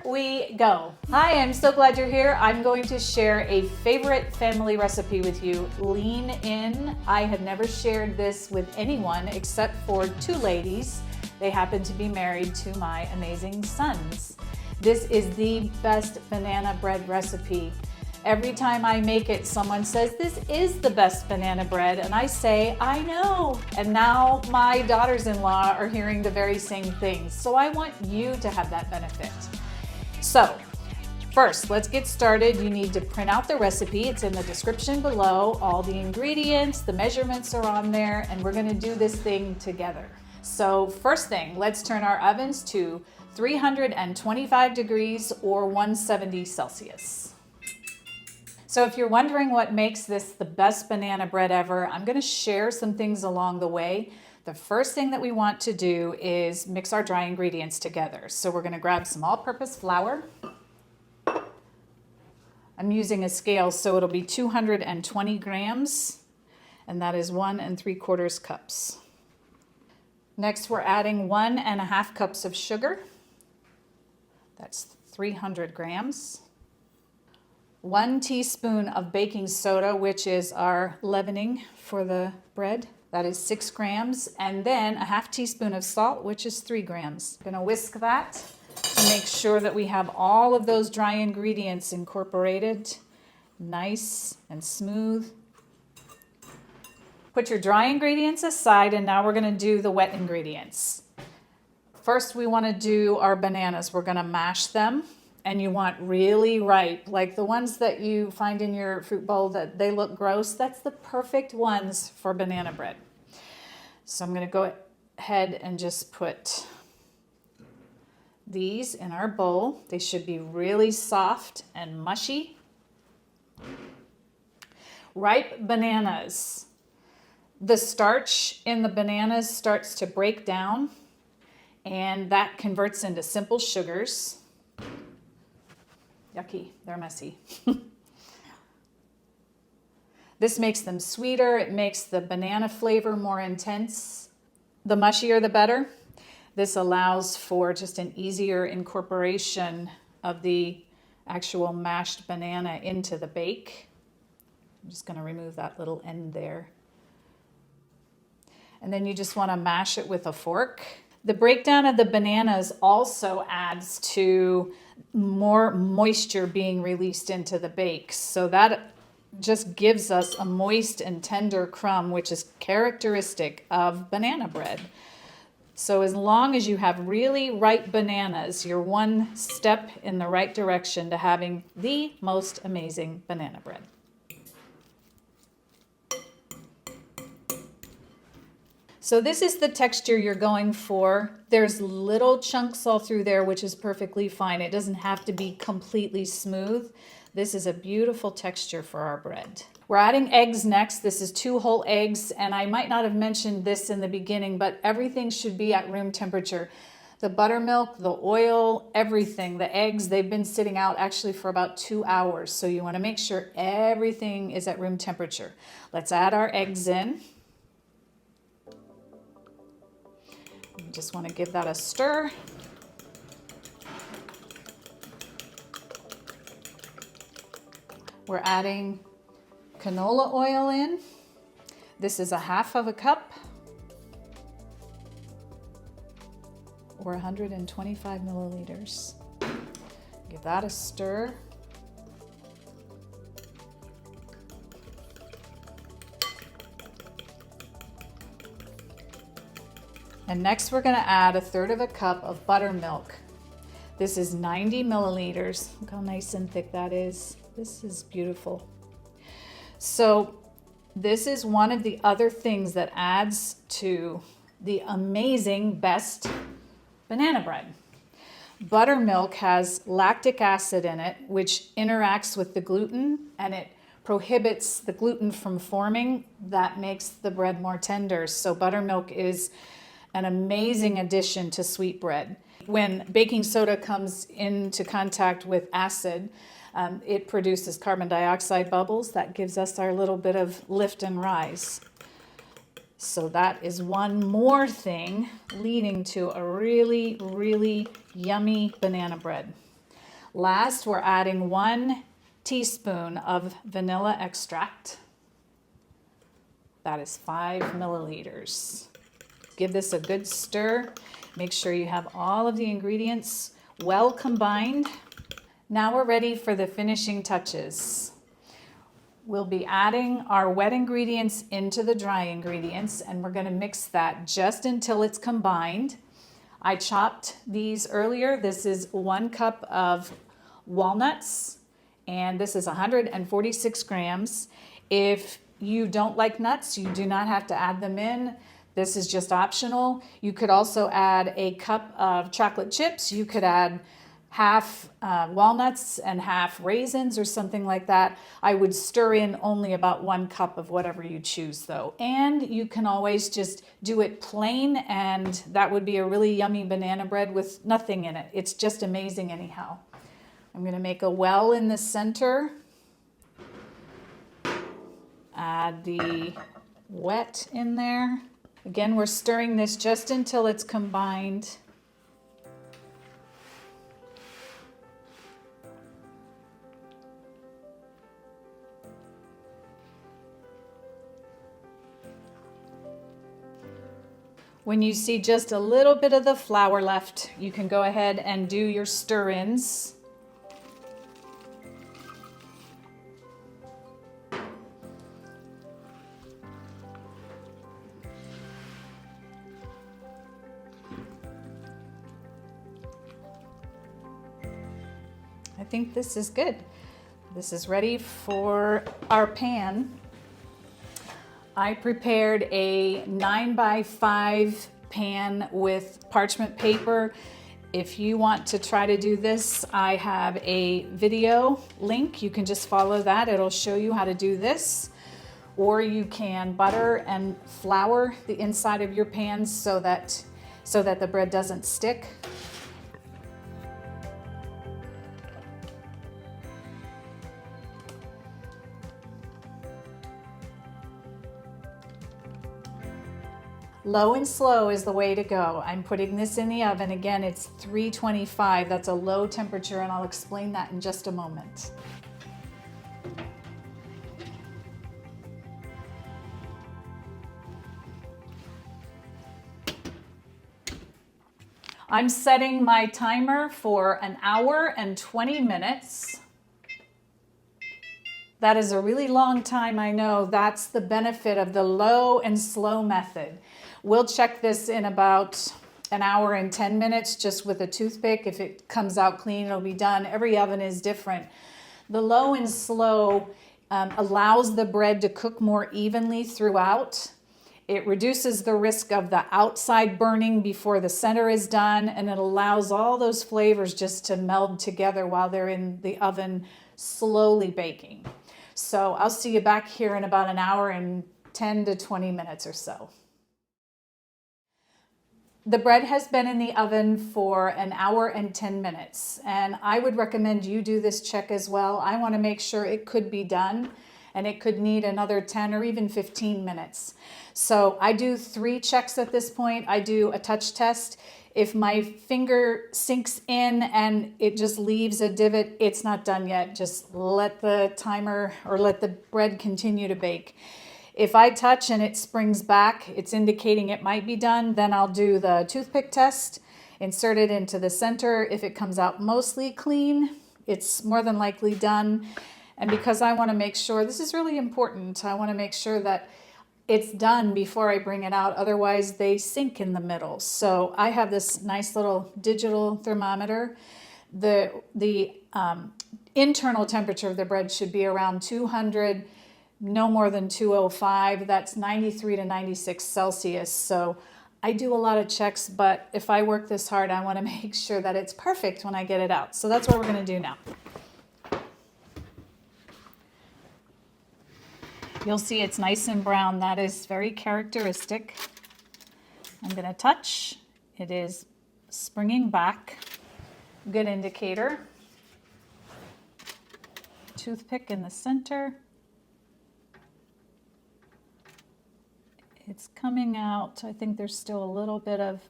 we go. Hi, I'm so glad you're here. I'm going to share a favorite family recipe with you. Lean in. I have never shared this with anyone except for two ladies. They happen to be married to my amazing sons. This is the best banana bread recipe. Every time I make it, someone says, this is the best banana bread, and I say, I know. And now my daughters-in-law are hearing the very same things. So I want you to have that benefit. So first, let's get started. You need to print out the recipe. It's in the description below. All the ingredients, the measurements are on there, and we're gonna do this thing together. So first thing, let's turn our ovens to 325 degrees or 170 Celsius. So if you're wondering what makes this the best banana bread ever, I'm going to share some things along the way. The first thing that we want to do is mix our dry ingredients together. So we're going to grab some all-purpose flour. I'm using a scale, so it'll be 220 grams, and that is 1 3/4 cups. Next, we're adding 1.5 cups of sugar. That's 300 grams. 1 teaspoon of baking soda, which is our leavening for the bread. That is 6 grams. And then a 1/2 teaspoon of salt, which is 3 grams. I'm gonna whisk that to make sure that we have all of those dry ingredients incorporated, nice and smooth. Put your dry ingredients aside, and now we're gonna do the wet ingredients. First, we wanna do our bananas. We're gonna mash them. And you want really ripe, like the ones that you find in your fruit bowl that they look gross. That's the perfect ones for banana bread. So I'm gonna go ahead and just put these in our bowl. They should be really soft and mushy. Ripe bananas. The starch in the bananas starts to break down, and that converts into simple sugars. Yucky, they're messy. This makes them sweeter. It makes the banana flavor more intense. The mushier, the better. This allows for just an easier incorporation of the actual mashed banana into the bake. I'm just gonna remove that little end there. And then you just wanna mash it with a fork. The breakdown of the bananas also adds to more moisture being released into the bake. So that just gives us a moist and tender crumb, which is characteristic of banana bread. So as long as you have really ripe bananas, you're one step in the right direction to having the most amazing banana bread. So this is the texture you're going for. There's little chunks all through there, which is perfectly fine. It doesn't have to be completely smooth. This is a beautiful texture for our bread. We're adding eggs next. This is 2 whole eggs, and I might not have mentioned this in the beginning, but everything should be at room temperature. The buttermilk, the oil, everything, the eggs, they've been sitting out actually for about 2 hours. So you wanna make sure everything is at room temperature. Let's add our eggs in. Just want to give that a stir. We're adding canola oil in. This is a 1/2 cup or 125 milliliters. Give that a stir. And next we're gonna add 1/3 cup of buttermilk. This is 90 milliliters. Look how nice and thick that is. This is beautiful. So this is one of the other things that adds to the amazing best banana bread. Buttermilk has lactic acid in it, which interacts with the gluten, and it prohibits the gluten from forming. That makes the bread more tender. So buttermilk is an amazing addition to sweet bread. When baking soda comes into contact with acid, it produces carbon dioxide bubbles. That gives us our little bit of lift and rise. So that is one more thing leading to a really, really yummy banana bread. Last, we're adding 1 teaspoon of vanilla extract. That is 5 milliliters. Give this a good stir. Make sure you have all of the ingredients well combined. Now we're ready for the finishing touches. We'll be adding our wet ingredients into the dry ingredients, and we're going to mix that just until it's combined. I chopped these earlier. This is 1 cup of walnuts, and this is 146 grams. If you don't like nuts, you do not have to add them in. This is just optional. You could also add a cup of chocolate chips. You could add half walnuts and half raisins or something like that. I would stir in only about 1 cup of whatever you choose though. And you can always just do it plain, and that would be a really yummy banana bread with nothing in it. It's just amazing anyhow. I'm gonna make a well in the center. Add the wet in there. Again, we're stirring this just until it's combined. When you see just a little bit of the flour left, you can go ahead and do your stir-ins. I think this is good. This is ready for our pan. I prepared a 9x5 pan with parchment paper. If you want to try to do this, I have a video link. You can just follow that. It'll show you how to do this. Or you can butter and flour the inside of your pans so that the bread doesn't stick. Low and slow is the way to go. I'm putting this in the oven. Again, it's 325. That's a low temperature, and I'll explain that in just a moment. I'm setting my timer for 1 hour and 20 minutes. That is a really long time, I know. That's the benefit of the low and slow method. We'll check this in about 1 hour and 10 minutes just with a toothpick. If it comes out clean, it'll be done. Every oven is different. The low and slow allows the bread to cook more evenly throughout. It reduces the risk of the outside burning before the center is done, and it allows all those flavors just to meld together while they're in the oven slowly baking. So I'll see you back here in about 1 hour and 10 to 20 minutes or so. The bread has been in the oven for 1 hour and 10 minutes, and I would recommend you do this check as well. I want to make sure it could be done, and it could need another 10 or even 15 minutes. So I do 3 checks at this point. I do a touch test. If my finger sinks in and it just leaves a divot, it's not done yet. Just let the timer or let the bread continue to bake. If I touch and it springs back, it's indicating it might be done. Then I'll do the toothpick test, insert it into the center. If it comes out mostly clean, it's more than likely done. And because I want to make sure, this is really important, I want to make sure that it's done before I bring it out. Otherwise, they sink in the middle. So I have this nice little digital thermometer. The internal temperature of the bread should be around 200, no more than 205. That's 93 to 96 Celsius. So I do a lot of checks, but if I work this hard, I want to make sure that it's perfect when I get it out. So that's what we're going to do now. You'll see it's nice and brown. That is very characteristic. I'm going to touch. It is springing back. Good indicator. Toothpick in the center. It's coming out. I think there's still a little bit of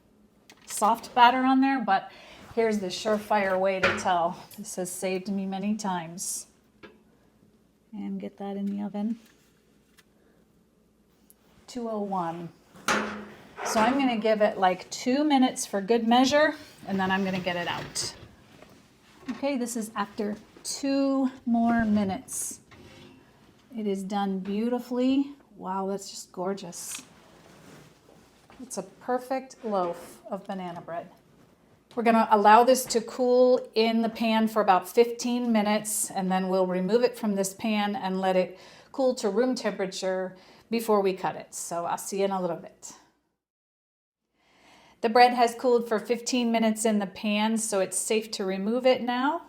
soft batter on there, but Here's the surefire way to tell. This has saved me many times. And get that in the oven. 201. So I'm going to give it like 2 minutes for good measure, and then I'm going to get it out. Okay, this is after 2 more minutes. It is done beautifully. Wow, that's just gorgeous. It's a perfect loaf of banana bread. We're going to allow this to cool in the pan for about 15 minutes, and then we'll remove it from this pan and let it cool to room temperature before we cut it. So I'll see you in a little bit. The bread has cooled for 15 minutes in the pan, so it's safe to remove it now.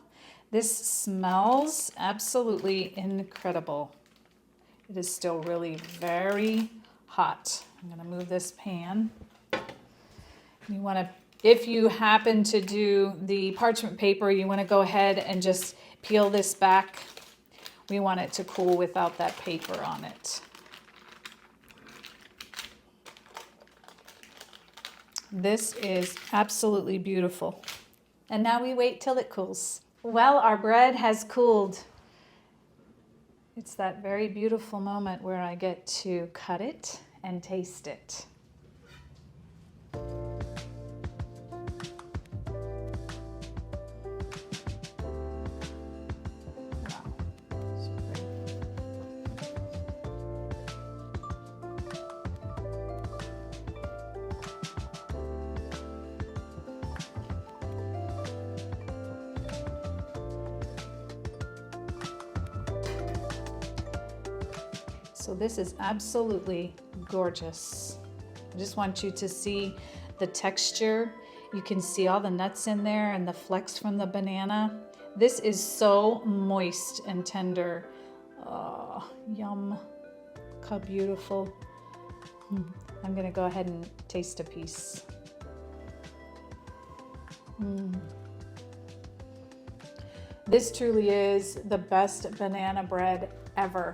This smells absolutely incredible. It is still really very hot. I'm going to move this pan. You want to, if you happen to do the parchment paper, you want to go ahead and just peel this back. We want it to cool without that paper on it. This is absolutely beautiful. And now we wait till it cools. Well, our bread has cooled. It's that very beautiful moment where I get to cut it and taste it. So this is absolutely gorgeous. I just want you to see the texture. You can see all the nuts in there and the flecks from the banana. This is so moist and tender. Oh, yum. Look how beautiful. I'm gonna go ahead and taste a piece. This truly is the best banana bread ever.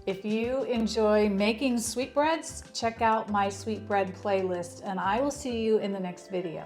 If you enjoy making sweetbreads, check out my sweetbread playlist, and I will see you in the next video.